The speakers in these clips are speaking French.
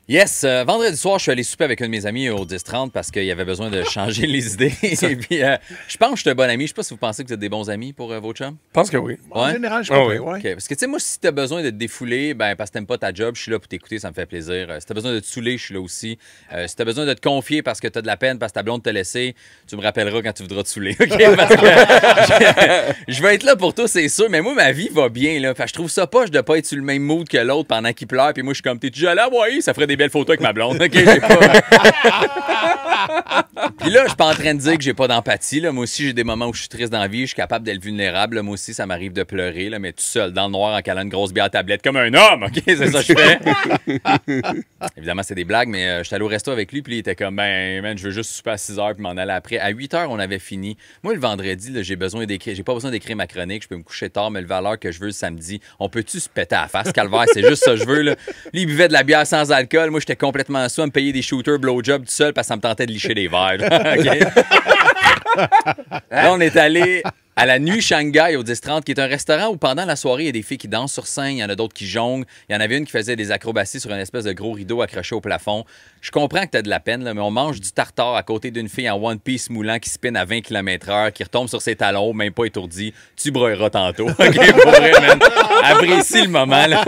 Yes, vendredi soir, je suis allé souper avec un de mes amis au 10-30 parce qu'il avait besoin de changer les idées. Et puis, je pense que je suis un bon ami. Je sais pas si vous pensez que vous êtes des bons amis pour vos chums. Je pense que oui. En général, je comprends. OK. Parce que, tu sais, moi, si t'as besoin de te défouler, ben, parce que t'aimes pas ta job, je suis là pour t'écouter, ça me fait plaisir. Si t'as besoin de te saouler, je suis là aussi. Si t'as besoin de te confier parce que t'as de la peine, parce que ta blonde t'a laissé, tu me rappelleras quand tu voudras te saouler. OK? Parce que je vais être là pour toi, c'est sûr. Mais moi, ma vie va bien, là. Fait que je trouve ça poche de pas être sur le même mood que l'autre pendant qu'il pleure. Puis moi, je suis comme, t'es-tu allé à Hawaï? Ça ferait des belles photos avec ma blonde. OK, j'ai pas. Puis là, je suis pas en train de dire que j'ai pas d'empathie. Là. Moi aussi, j'ai des moments où je suis triste dans la vie. Je suis capable d'être vulnérable. Là. Moi aussi, ça m'arrive de pleurer, là, mais tout seul, dans le noir, en calant une grosse bière à tablette, comme un homme. OK, c'est ça que je fais. Évidemment, c'est des blagues, mais j'étais allé au resto avec lui. Puis il était comme, ben, man, je veux juste souper à 6 h puis m'en aller après. À 8 h, on avait fini. Moi, le vendredi, là, j'ai besoin d'écrire. J'ai pas besoin d'écrire ma chronique. Je peux me coucher tard, me lever à l'heure que je veux le samedi. On peut-tu se péter à la face, calvaire? C'est juste ça que je veux. Là. Lui, il buvait de la bière sans alcool. Moi, j'étais complètement sous à me payer des shooters blowjob tout seul parce que ça me tentait de licher des verres. Okay? Là, on est allé à la Nuit Shanghai au 10-30, qui est un restaurant où pendant la soirée, il y a des filles qui dansent sur scène, il y en a d'autres qui jonglent. Il y en avait une qui faisait des acrobaties sur une espèce de gros rideau accroché au plafond. Je comprends que t'as de la peine, là, mais on mange du tartare à côté d'une fille en One Piece moulant qui spinne à 20 km/h, qui retombe sur ses talons, même pas étourdi. Tu broyeras tantôt. OK, pour vrai, man. Apprécie le moment, là.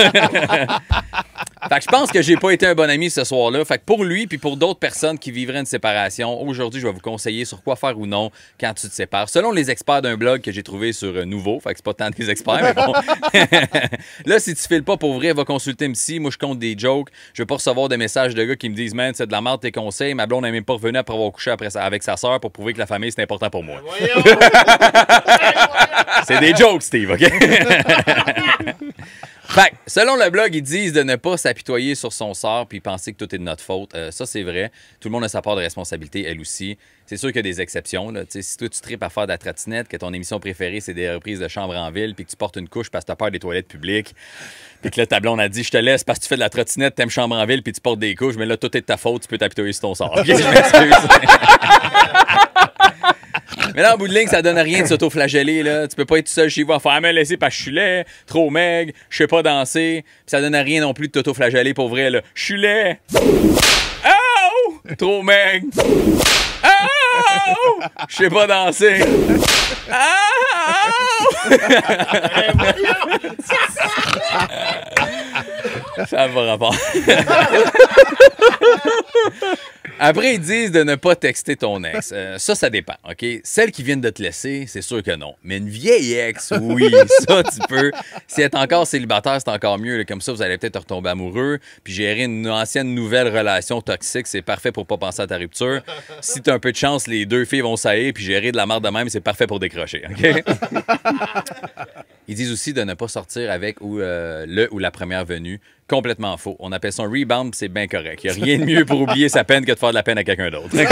Fait que je pense que j'ai pas été un bon ami ce soir-là. Fait que pour lui puis pour d'autres personnes qui vivraient une séparation, aujourd'hui, je vais vous conseiller sur quoi faire ou non quand tu te sépares. Selon les experts d'un blog que j'ai trouvé sur Nouveau, fait que c'est pas tant des experts, mais bon. Là, si tu files pas pour vrai, va consulter MC. Moi, je compte des jokes. Je veux pas recevoir des messages de gars qui me disent, man, c'est de la merde tes conseils. Ma blonde n'est même pas revenue après avoir couché avec sa sœur pour prouver que la famille, c'est important pour moi. C'est des jokes, Steve, OK? Fait que, selon le blog, ils disent de ne pas s'apitoyer sur son sort puis penser que tout est de notre faute. Ça, c'est vrai. Tout le monde a sa part de responsabilité, elle aussi. C'est sûr qu'il y a des exceptions. Là. Si toi, tu tripes à faire de la trottinette, que ton émission préférée, c'est des reprises de Chambre en ville, puis que tu portes une couche parce que tu as peur des toilettes publiques, puis que là, ta blonde a dit, je te laisse parce que tu fais de la trottinette, t'aimes Chambre en ville, puis tu portes des couches, mais là, tout est de ta faute, tu peux t'apitoyer sur ton sort. Okay, je m'excuse. Mais là, en bout de ligne, ça donne rien de s'auto-flageller. Là. Tu peux pas être tout seul chez vous à faire me laisser parce que je suis laid, trop maigre, je sais pas danser. Puis ça donne rien non plus de t'auto-flageller pour vrai. Je suis laid. Oh! Trop maigre. Oh! Je sais pas danser. Oh! Ça n'a pas rapport. Après, ils disent de ne pas texter ton ex. Ça dépend, OK? Celles qui viennent de te laisser, c'est sûr que non. Mais une vieille ex, oui, ça, tu peux. Si elle est encore célibataire, c'est encore mieux. Là. Comme ça, vous allez peut-être retomber amoureux. Puis gérer une ancienne nouvelle relation toxique, c'est parfait pour pas penser à ta rupture. Si t'as un peu de chance, les deux filles vont s'haïr, puis gérer de la merde de même, c'est parfait pour décrocher, OK? Ils disent aussi de ne pas sortir avec le ou la première venue. Complètement faux. On appelle ça un rebound, c'est bien correct. Il n'y a rien de mieux pour oublier sa peine que de faire de la peine à quelqu'un d'autre. Okay?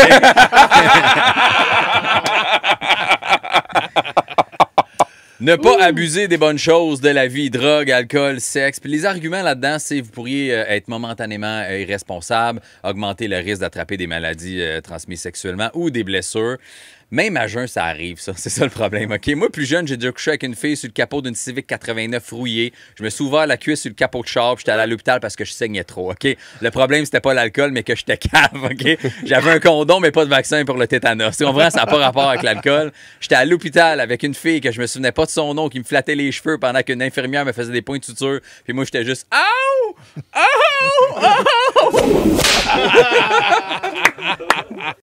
Ne pas abuser des bonnes choses de la vie, drogue, alcool, sexe. Puis les arguments là-dedans, c'est vous pourriez être momentanément irresponsable, augmenter le risque d'attraper des maladies transmises sexuellement ou des blessures. Même à jeun, ça arrive, ça. C'est ça le problème, OK? Moi, plus jeune, j'ai déjà couché avec une fille sur le capot d'une Civic 89 rouillée. Je me suis ouvert la cuisse sur le capot de char, puis j'étais allé à l'hôpital parce que je saignais trop, OK? Le problème, c'était pas l'alcool, mais que j'étais cave, OK? J'avais un condom, mais pas de vaccin pour le tétanos. Tu comprends? Ça n'a pas rapport avec l'alcool. J'étais à l'hôpital avec une fille que je me souvenais pas de son nom, qui me flattait les cheveux pendant qu'une infirmière me faisait des points de suture. Puis moi, j'étais juste « Ow! Oh! Oh! »